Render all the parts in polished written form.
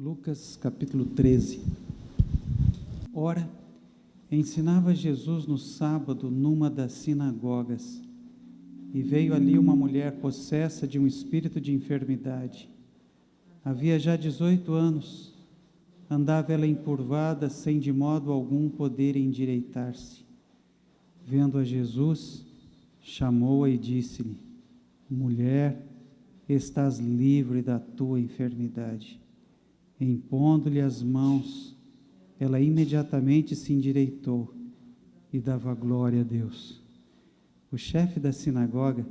Lucas capítulo 13. Ora, ensinava Jesus no sábado numa das sinagogas, e veio ali uma mulher possessa de um espírito de enfermidade. Havia já 18 anos, andava ela encurvada, sem de modo algum poder endireitar-se. Vendo a Jesus, chamou-a e disse-lhe: Mulher, estás livre da tua enfermidade. Impondo-lhe as mãos, ela imediatamente se endireitou e dava glória a Deus. O chefe da sinagoga,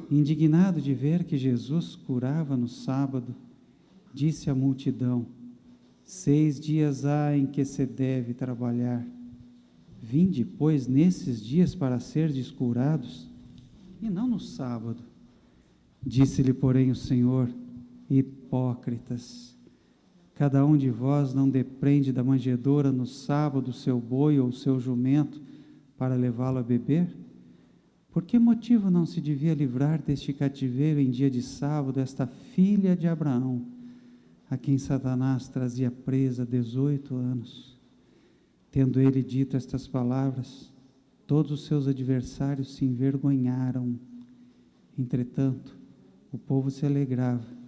indignado de ver que Jesus curava no sábado, disse à multidão: 6 dias há em que se deve trabalhar. Vinde, pois, nesses dias para serdes curados, e não no sábado. Disse-lhe, porém, o Senhor: Hipócritas! Cada um de vós não depreende da manjedoura no sábado o seu boi ou o seu jumento para levá-lo a beber? Por que motivo não se devia livrar deste cativeiro em dia de sábado esta filha de Abraão, a quem Satanás trazia presa 18 anos? Tendo ele dito estas palavras, todos os seus adversários se envergonharam. Entretanto, o povo se alegrava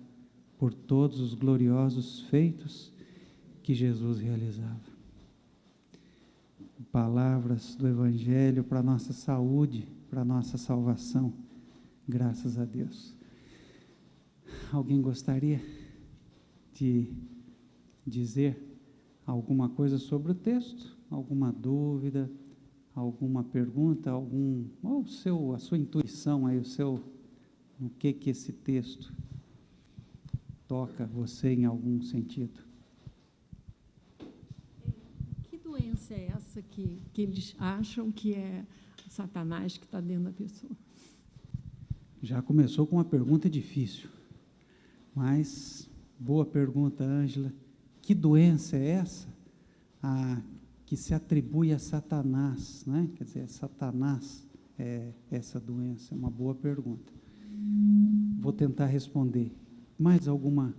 por todos os gloriosos feitos que Jesus realizava. Palavras do Evangelho para a nossa saúde, para a nossa salvação, graças a Deus. Alguém gostaria de dizer alguma coisa sobre o texto? Alguma dúvida? Alguma pergunta? A sua intuição aí, no que esse texto toca você em algum sentido? Que doença é essa que eles acham que é Satanás que está dentro da pessoa? Já começou com uma pergunta difícil, mas boa pergunta, Ângela. Que doença é essa que se atribui a Satanás, né? Quer dizer, Satanás é essa doença? É uma boa pergunta. Vou tentar responder. Mais alguma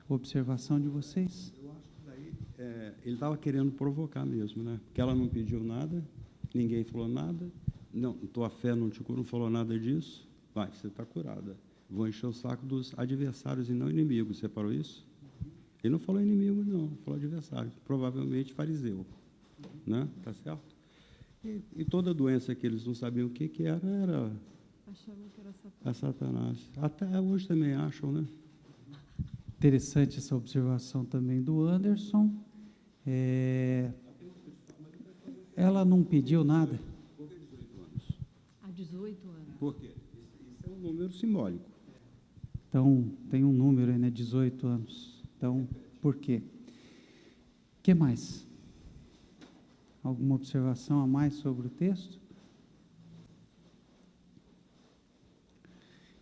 observação de vocês? Eu acho que daí ele estava querendo provocar mesmo, né? Porque ela não pediu nada, ninguém falou nada, não, tua fé não te curou, não falou nada disso, vai, você está curada. Vou encher o saco dos adversários e não inimigos, você parou isso? Ele não falou inimigo, não, falou adversário, provavelmente fariseu, né? Tá certo? E toda doença que eles não sabiam o que era Achavam que era Satanás. a Satanás. Até hoje também acham, né? Interessante essa observação também do Anderson. Ela não pediu nada? Por que 18 anos? Há 18 anos. Por quê? Isso é um número simbólico. Então, tem um número aí, né? 18 anos. Então, por quê? O que mais? Alguma observação a mais sobre o texto?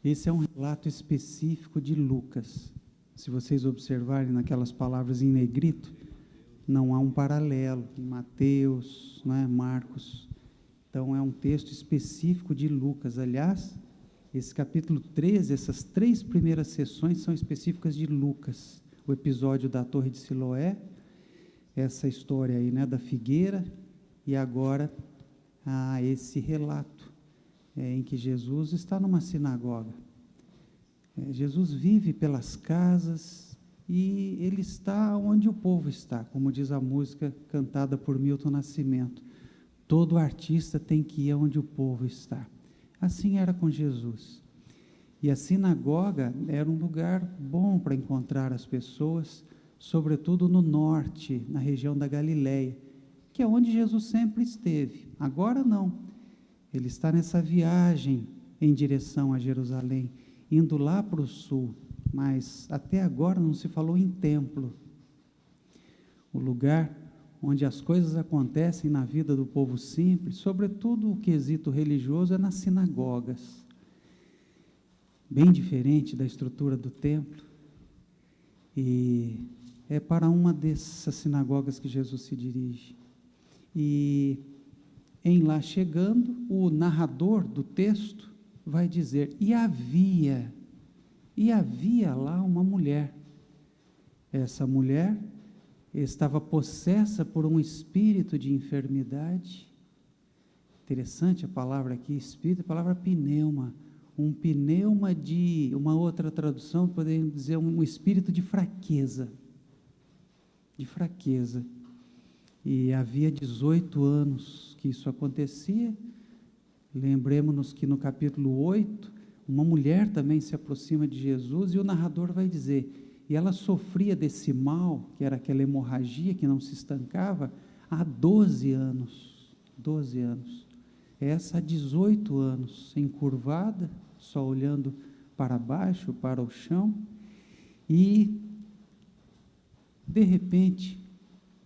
Esse é um relato específico de Lucas. Se vocês observarem naquelas palavras em negrito, não há um paralelo em Mateus, né, Marcos. Então, é um texto específico de Lucas. Aliás, esse capítulo 13, essas 3 primeiras sessões são específicas de Lucas. O episódio da Torre de Siloé, essa história aí, né, da figueira, e agora esse relato em que Jesus está numa sinagoga. Jesus vive pelas casas e ele está onde o povo está, como diz a música cantada por Milton Nascimento. Todo artista tem que ir onde o povo está. Assim era com Jesus. E a sinagoga era um lugar bom para encontrar as pessoas, sobretudo no norte, na região da Galileia, que é onde Jesus sempre esteve. Agora não. Ele está nessa viagem em direção a Jerusalém, indo lá para o sul, mas até agora não se falou em templo. O lugar onde as coisas acontecem na vida do povo simples, sobretudo o quesito religioso, é nas sinagogas. Bem diferente da estrutura do templo. E é para uma dessas sinagogas que Jesus se dirige. E em lá chegando, o narrador do texto vai dizer: e havia lá uma mulher Essa mulher estava possessa por um espírito de enfermidade. Interessante a palavra aqui, espírito, a palavra pneuma. Um pneuma de, uma outra tradução, poderíamos dizer, um espírito de fraqueza. De fraqueza. E havia 18 anos que isso acontecia. Lembremos-nos que no capítulo 8, uma mulher também se aproxima de Jesus e o narrador vai dizer, e ela sofria desse mal, que era aquela hemorragia que não se estancava, há 12 anos. 12 anos. Essa há 18 anos, encurvada, só olhando para baixo, para o chão, e, de repente,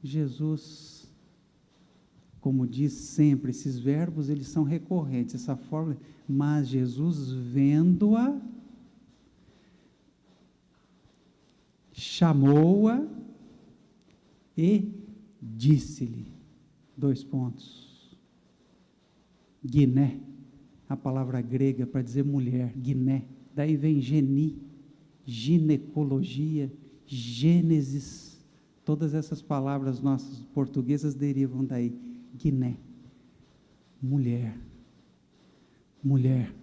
Jesus, como diz sempre, esses verbos, eles são recorrentes, essa fórmula, mas Jesus, vendo-a, chamou-a e disse-lhe, 2 pontos, Guiné, a palavra grega para dizer mulher, Guiné, daí vem geni, ginecologia, gênesis, todas essas palavras nossas portuguesas derivam daí, Guiné, mulher, mulher,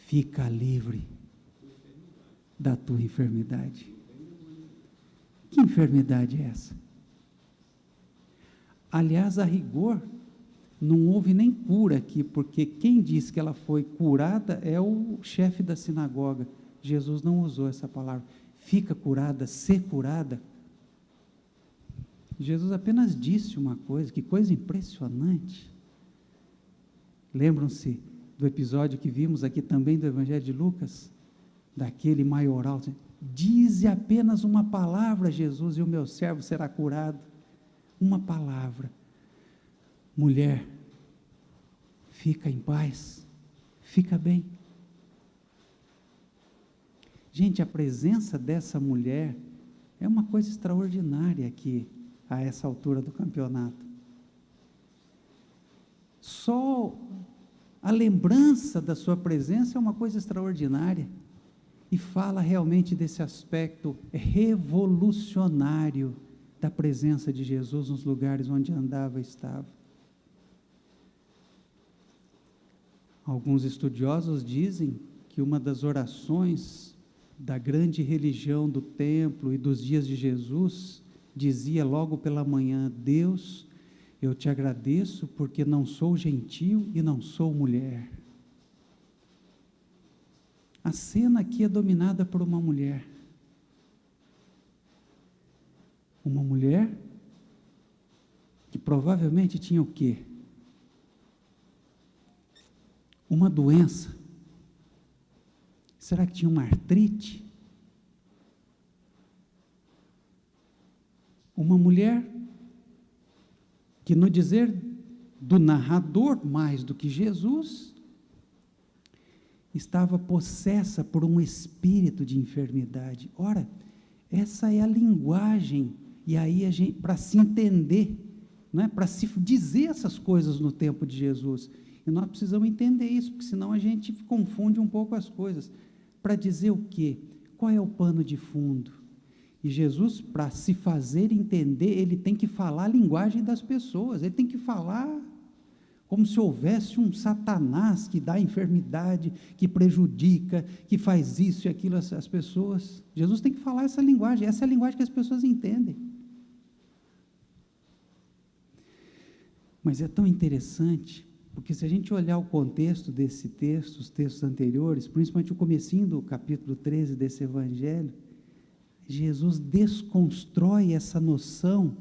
fica livre da tua enfermidade. Que enfermidade é essa? Aliás, a rigor, não houve nem cura aqui, porque quem disse que ela foi curada é o chefe da sinagoga. Jesus não usou essa palavra. Fica curada, ser curada. Jesus apenas disse uma coisa, que coisa impressionante. Lembram-se do episódio que vimos aqui também do Evangelho de Lucas? Daquele maioral, dize apenas uma palavra, Jesus, e o meu servo será curado. Uma palavra. Mulher, fica em paz, fica bem. Gente, a presença dessa mulher é uma coisa extraordinária aqui, a essa altura do campeonato. Só a lembrança da sua presença é uma coisa extraordinária, e fala realmente desse aspecto revolucionário da presença de Jesus nos lugares onde andava e estava. Alguns estudiosos dizem que uma das orações da grande religião do templo e dos dias de Jesus dizia logo pela manhã: Deus, eu te agradeço porque não sou gentio e não sou mulher. A cena aqui é dominada por uma mulher. Uma mulher que provavelmente tinha o quê? Uma doença. Será que tinha uma artrite? Uma mulher que, no dizer do narrador, mais do que Jesus, estava possessa por um espírito de enfermidade. Ora, essa é a linguagem, e aí para se entender, não é? Para se dizer essas coisas no tempo de Jesus. E nós precisamos entender isso, porque senão a gente confunde um pouco as coisas. Para dizer o quê? Qual é o pano de fundo? E Jesus, para se fazer entender, ele tem que falar a linguagem das pessoas, ele tem que falar como se houvesse um Satanás que dá enfermidade, que prejudica, que faz isso e aquilo às pessoas. Jesus tem que falar essa linguagem, essa é a linguagem que as pessoas entendem. Mas é tão interessante, porque se a gente olhar o contexto desse texto, os textos anteriores, principalmente o comecinho do capítulo 13 desse evangelho, Jesus desconstrói essa noção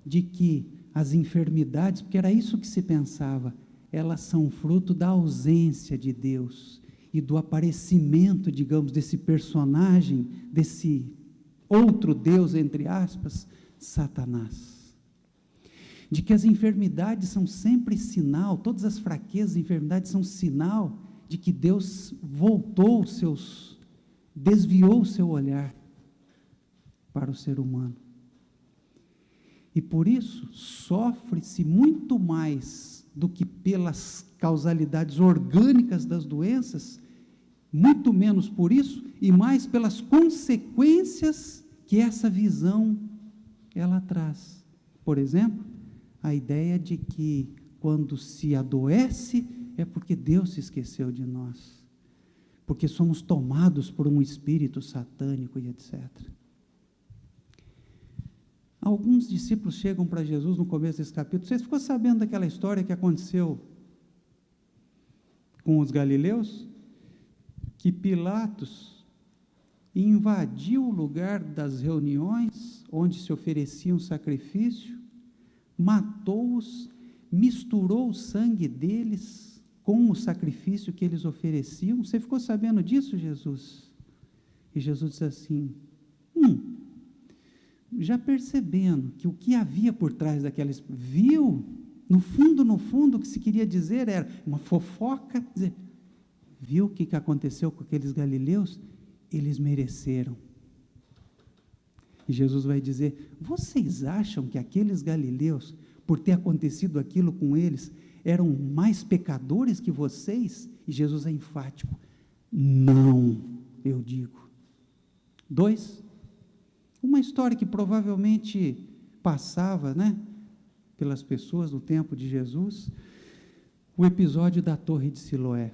de que as enfermidades, porque era isso que se pensava, elas são fruto da ausência de Deus e do aparecimento, digamos, desse personagem, desse outro Deus, entre aspas, Satanás. De que as enfermidades são sempre sinal, todas as fraquezas e enfermidades são sinal de que Deus desviou o seu olhar para o ser humano. E por isso, sofre-se muito mais do que pelas causalidades orgânicas das doenças, muito menos por isso, e mais pelas consequências que essa visão ela traz. Por exemplo, a ideia de que quando se adoece é porque Deus se esqueceu de nós, porque somos tomados por um espírito satânico e etc. Alguns discípulos chegam para Jesus no começo desse capítulo. Você ficou sabendo daquela história que aconteceu com os galileus? Que Pilatos invadiu o lugar das reuniões, onde se oferecia um sacrifício, matou-os, misturou o sangue deles com o sacrifício que eles ofereciam. Você ficou sabendo disso, Jesus? E Jesus disse assim, já percebendo que o que havia por trás daquelas, viu, no fundo, o que se queria dizer era uma fofoca, dizer, viu o que aconteceu com aqueles galileus? Eles mereceram. E Jesus vai dizer, vocês acham que aqueles galileus, por ter acontecido aquilo com eles, eram mais pecadores que vocês? E Jesus é enfático, não, eu digo. 2, uma história que provavelmente passava, pelas pessoas no tempo de Jesus, o episódio da Torre de Siloé,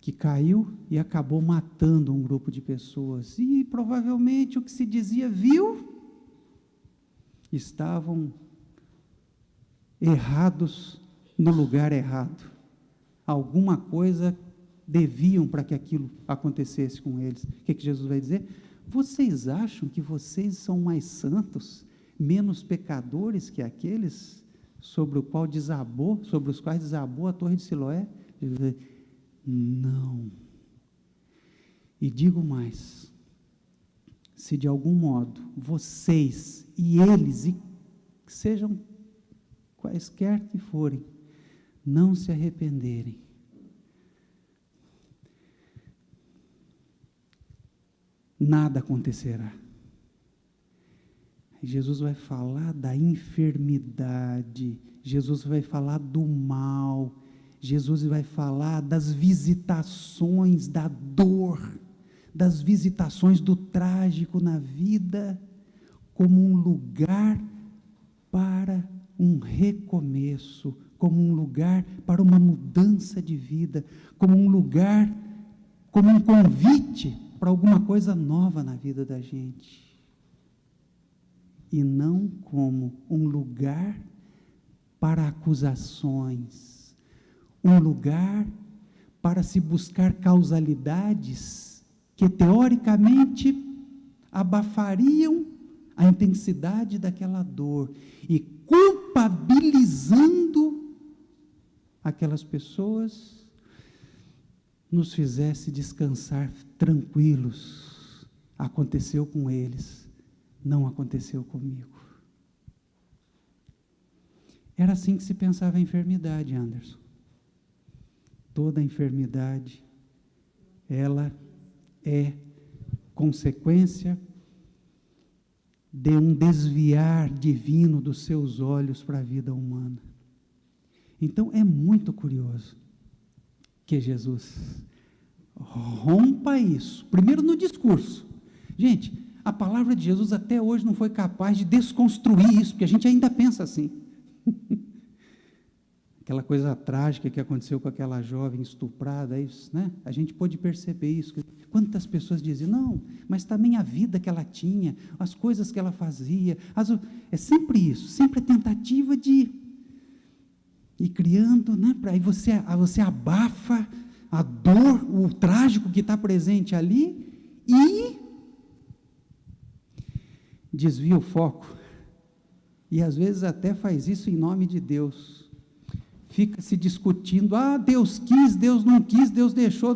que caiu e acabou matando um grupo de pessoas, e provavelmente o que se dizia, viu, estavam errados no lugar errado, alguma coisa deviam para que aquilo acontecesse com eles. O que Jesus vai dizer? Vocês acham que vocês são mais santos, menos pecadores que aqueles sobre os quais desabou a Torre de Siloé? Jesus vai dizer, não. E digo mais, se de algum modo vocês e eles, e sejam quaisquer que forem, não se arrependerem, nada acontecerá. Jesus vai falar da enfermidade, Jesus vai falar do mal, Jesus vai falar das visitações da dor, das visitações do trágico na vida, como um lugar para um recomeço, como um lugar para uma mudança de vida, como um lugar, como um convite para alguma coisa nova na vida da gente, e não como um lugar para acusações, um lugar para se buscar causalidades que teoricamente abafariam a intensidade daquela dor e culpabilizando aquelas pessoas, nos fizesse descansar tranquilos. Aconteceu com eles, não aconteceu comigo. Era assim que se pensava a enfermidade, Anderson. Toda enfermidade, ela é consequência de um desviar divino dos seus olhos para a vida humana. Então, é muito curioso que Jesus rompa isso, primeiro no discurso. Gente, a palavra de Jesus até hoje não foi capaz de desconstruir isso, porque a gente ainda pensa assim. Aquela coisa trágica que aconteceu com aquela jovem estuprada, isso, a gente pôde perceber isso. Quantas pessoas diziam, não, mas também a vida que ela tinha, as coisas que ela fazia, é sempre isso, sempre a tentativa de ir criando, aí você abafa a dor, o trágico que está presente ali, e desvia o foco, e às vezes até faz isso em nome de Deus, fica se discutindo, Deus quis, Deus não quis, Deus deixou,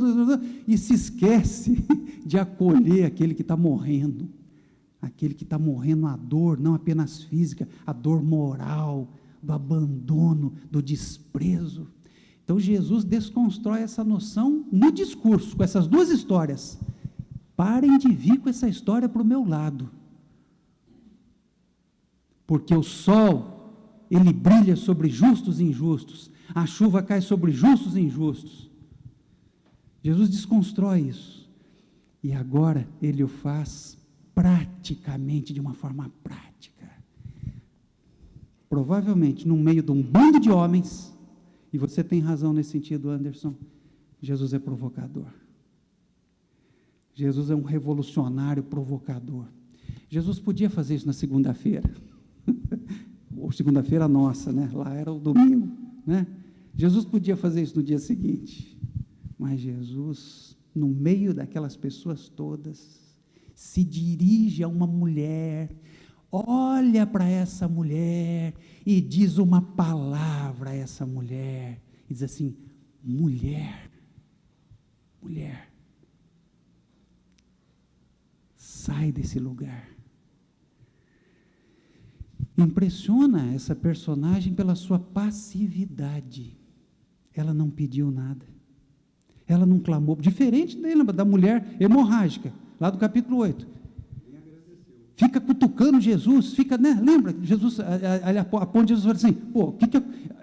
e se esquece de acolher aquele que está morrendo a dor, não apenas física, a dor moral, do abandono, do desprezo. Então Jesus desconstrói essa noção no discurso, com essas duas histórias. Parem de vir com essa história para o meu lado, porque o sol, ele brilha sobre justos e injustos, a chuva cai sobre justos e injustos. Jesus desconstrói isso, e agora ele o faz praticamente, de uma forma prática. Provavelmente, no meio de um bando de homens, e você tem razão nesse sentido, Anderson, Jesus é provocador. Jesus é um revolucionário provocador. Jesus podia fazer isso na segunda-feira, ou segunda-feira nossa, né? Lá era o domingo, né? Jesus podia fazer isso no dia seguinte, mas Jesus, no meio daquelas pessoas todas, se dirige a uma mulher, olha para essa mulher e diz uma palavra a essa mulher, e diz assim: mulher, mulher, sai desse lugar. Impressiona essa personagem pela sua passividade. Ela não pediu nada, ela não clamou, diferente, lembra, da mulher hemorrágica, lá do capítulo 8, fica cutucando Jesus, fica, né, lembra, Jesus, a ponto de Jesus fala assim: pô,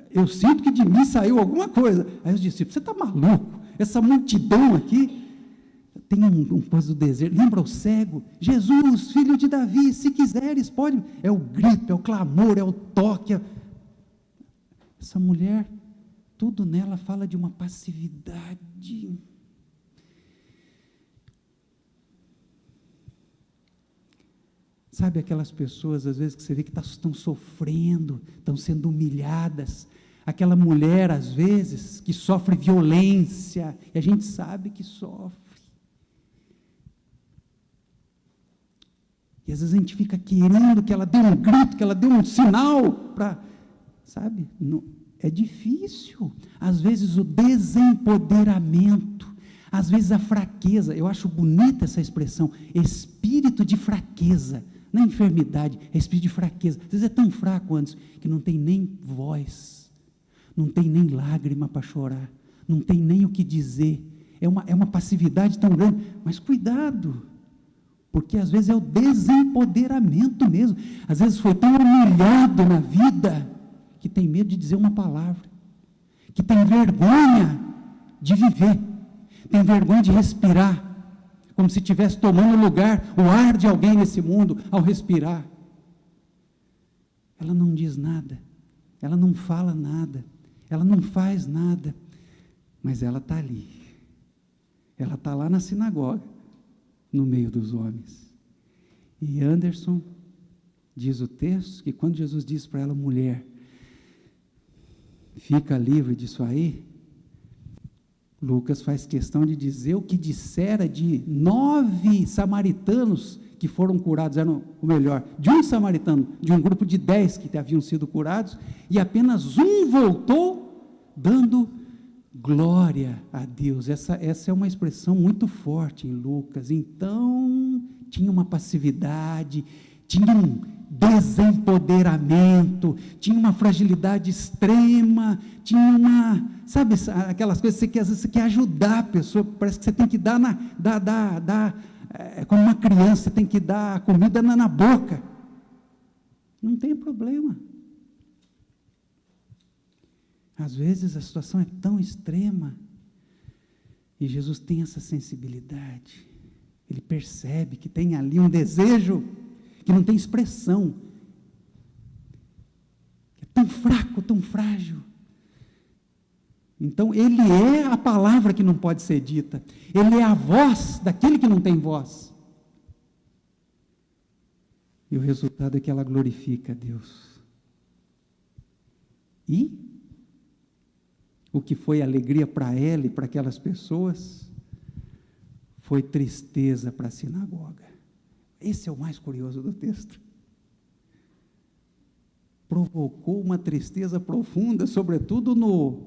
eu sinto que de mim saiu alguma coisa. Aí os discípulos: você está maluco? Essa multidão aqui tem um coisa do desejo. Lembra o cego? Jesus, filho de Davi, se quiseres, pode. É o grito, é o clamor, é o toque. Essa mulher, tudo nela fala de uma passividade. Sabe aquelas pessoas, às vezes, que você vê que estão sofrendo, estão sendo humilhadas. Aquela mulher, às vezes, que sofre violência, e a gente sabe que sofre. E às vezes a gente fica querendo que ela dê um grito, que ela dê um sinal para, sabe? Não, é difícil. Às vezes o desempoderamento, às vezes a fraqueza. Eu acho bonita essa expressão, espírito de fraqueza. Não é enfermidade, é espírito de fraqueza. Às vezes é tão fraco antes que não tem nem voz, não tem nem lágrima para chorar, não tem nem o que dizer. É uma passividade tão grande. Mas cuidado, porque às vezes é o desempoderamento mesmo. Às vezes foi tão humilhado na vida que tem medo de dizer uma palavra, que tem vergonha de viver, tem vergonha de respirar, como se estivesse tomando lugar, o ar de alguém nesse mundo ao respirar. Ela não diz nada, ela não fala nada, ela não faz nada, mas ela está ali, ela está lá na sinagoga, no meio dos homens. E Anderson, diz o texto, que quando Jesus disse para ela: mulher, fica livre disso aí, Lucas faz questão de dizer o que dissera de 9 samaritanos que foram curados, eram, ou melhor, de um samaritano, de um grupo de 10 que haviam sido curados, e apenas um voltou dando glória a Deus. Essa é uma expressão muito forte em Lucas. Então, tinha uma passividade, tinha um desempoderamento, tinha uma fragilidade extrema, tinha uma, sabe, aquelas coisas que às vezes você quer ajudar a pessoa, parece que você tem que dar, como uma criança, você tem que dar a comida na boca. Não tem problema. Às vezes a situação é tão extrema, e Jesus tem essa sensibilidade, ele percebe que tem ali um desejo, que não tem expressão, é tão fraco, tão frágil. Então ele é a palavra que não pode ser dita, ele é a voz daquele que não tem voz, e o resultado é que ela glorifica a Deus. E o que foi alegria para ela e para aquelas pessoas, foi tristeza para a sinagoga. Esse é o mais curioso do texto. Provocou uma tristeza profunda, sobretudo no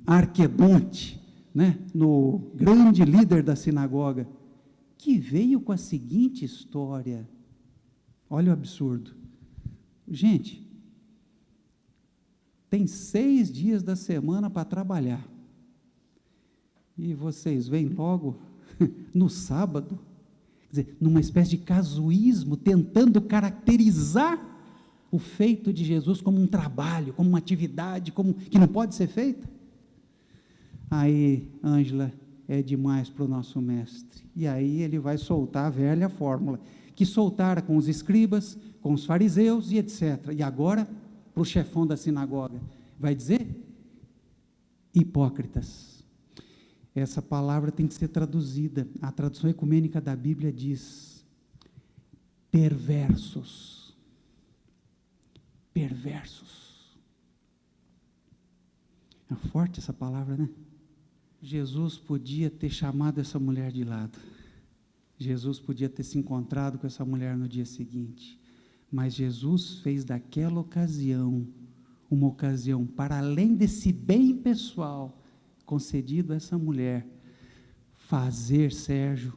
Arquedonte, né? No grande líder da sinagoga, que veio com a seguinte história. Olha o absurdo. Gente, tem 6 dias da semana para trabalhar, e vocês vêm logo no sábado, quer dizer, numa espécie de casuísmo, tentando caracterizar o feito de Jesus como um trabalho, como uma atividade, como que não pode ser feita. Aí, Ângela, é demais para o nosso mestre. E aí ele vai soltar a velha fórmula, que soltara com os escribas, com os fariseus e etc. E agora, para o chefão da sinagoga, vai dizer: hipócritas. Essa palavra tem que ser traduzida. A tradução ecumênica da Bíblia diz: perversos. Perversos. É forte essa palavra, né? Jesus podia ter chamado essa mulher de lado. Jesus podia ter se encontrado com essa mulher no dia seguinte. Mas Jesus fez daquela ocasião uma ocasião, para além desse bem pessoal concedido a essa mulher, fazer, Sérgio,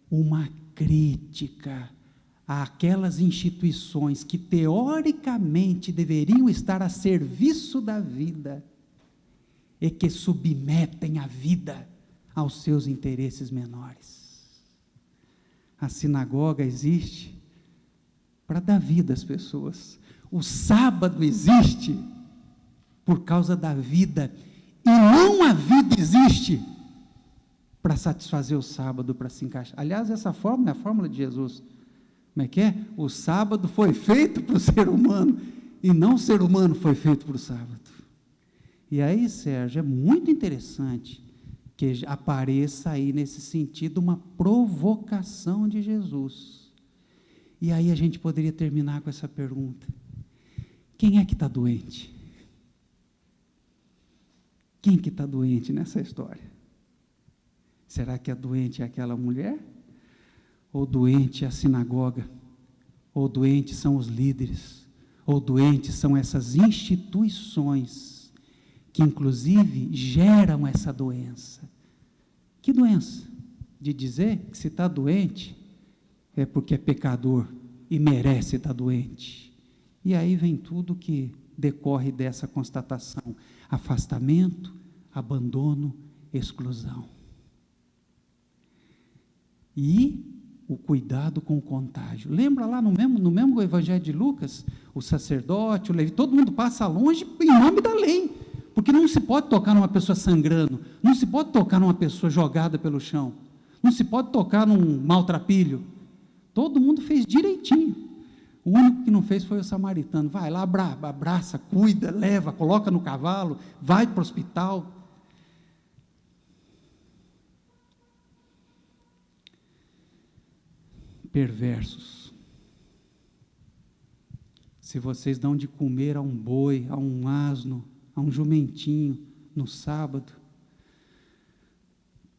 uma crítica àquelas instituições que teoricamente deveriam estar a serviço da vida e que submetem a vida aos seus interesses menores. A sinagoga existe para dar vida às pessoas. O sábado existe por causa da vida, e não a vida existe para satisfazer o sábado, para se encaixar. Aliás, essa fórmula é a fórmula de Jesus. Como é que é? O sábado foi feito para o ser humano, e não o ser humano foi feito para o sábado. E aí, Sérgio, é muito interessante que apareça aí nesse sentido uma provocação de Jesus. E aí a gente poderia terminar com essa pergunta: quem é que está doente? Quem que está doente nessa história? Será que a doente é aquela mulher? Ou doente é a sinagoga? Ou doente são os líderes? Ou doentes são essas instituições que inclusive geram essa doença? Que doença? De dizer que se está doente é porque é pecador e merece estar doente. E aí vem tudo que decorre dessa constatação: afastamento, abandono, exclusão. E o cuidado com o contágio. Lembra lá no mesmo evangelho de Lucas, o sacerdote, o levita, todo mundo passa longe em nome da lei, porque não se pode tocar numa pessoa sangrando, não se pode tocar numa pessoa jogada pelo chão, não se pode tocar num maltrapilho. Todo mundo fez direitinho. O único que não fez foi o samaritano. Vai lá, abraça, cuida, leva, coloca no cavalo, vai para o hospital. Perversos. Se vocês dão de comer a um boi, a um asno, a um jumentinho no sábado,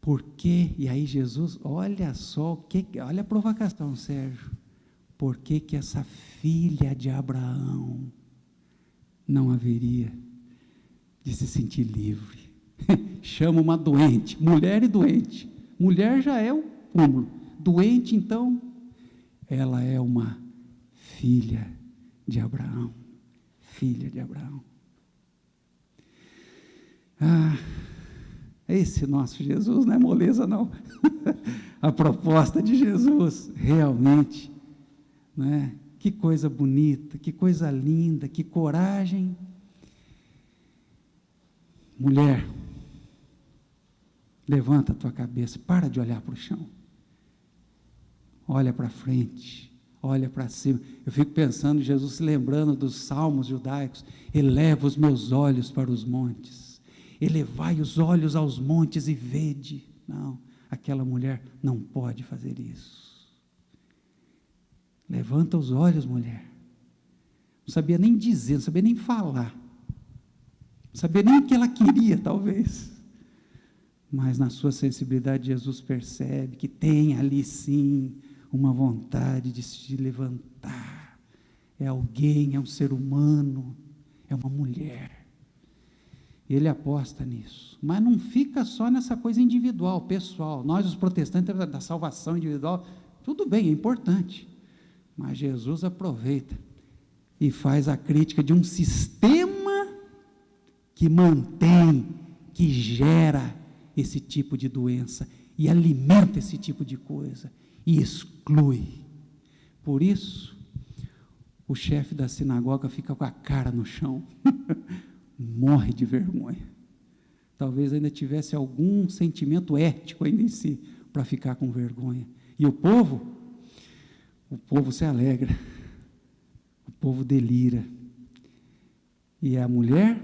por quê? E aí Jesus, olha só, olha a provocação, Sérgio. Por que que essa filha de Abraão não haveria de se sentir livre? Chama uma doente, mulher e doente. Mulher já é o cúmulo. Doente, então, ela é uma filha de Abraão. Filha de Abraão. Esse nosso Jesus não é moleza, não. A proposta de Jesus, realmente, né? Que coisa bonita, que coisa linda, que coragem. Mulher, levanta a tua cabeça, para de olhar para o chão. Olha para frente, olha para cima. Eu fico pensando, Jesus se lembrando dos salmos judaicos: eleva os meus olhos para os montes. Elevai os olhos aos montes e vede. Não, aquela mulher não pode fazer isso. Levanta os olhos, mulher. Não sabia nem dizer, não sabia nem falar. Não sabia nem o que ela queria, talvez. Mas na sua sensibilidade, Jesus percebe que tem ali sim uma vontade de se levantar. É alguém, é um ser humano, é uma mulher. Ele aposta nisso, mas não fica só nessa coisa individual, pessoal. Nós, os protestantes, da salvação individual, tudo bem, é importante, mas Jesus aproveita e faz a crítica de um sistema que mantém, que gera esse tipo de doença e alimenta esse tipo de coisa e exclui. Por isso, o chefe da sinagoga fica com a cara no chão, morre de vergonha, talvez ainda tivesse algum sentimento ético ainda em si, para ficar com vergonha. E o povo se alegra, o povo delira. E a mulher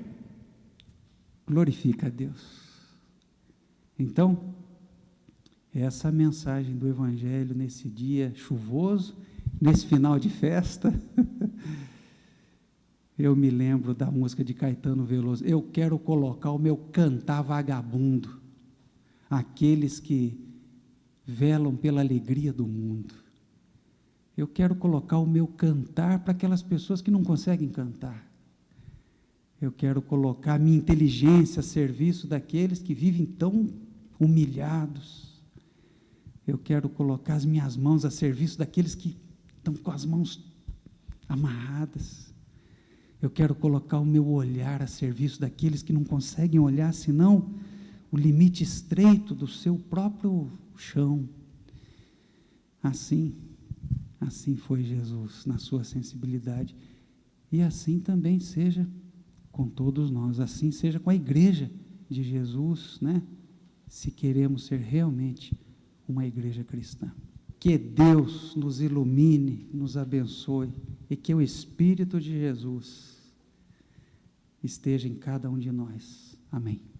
glorifica a Deus. Então, essa mensagem do Evangelho nesse dia chuvoso, nesse final de festa, eu me lembro da música de Caetano Veloso, eu quero colocar o meu cantar vagabundo, aqueles que velam pela alegria do mundo. Eu quero colocar o meu cantar para aquelas pessoas que não conseguem cantar. Eu quero colocar a minha inteligência a serviço daqueles que vivem tão humilhados. Eu quero colocar as minhas mãos a serviço daqueles que estão com as mãos amarradas. Eu quero colocar o meu olhar a serviço daqueles que não conseguem olhar senão o limite estreito do seu próprio chão. Assim foi Jesus na sua sensibilidade. E assim também seja com todos nós, assim seja com a igreja de Jesus, né? Se queremos ser realmente uma igreja cristã. Que Deus nos ilumine, nos abençoe e que o Espírito de Jesus esteja em cada um de nós. Amém.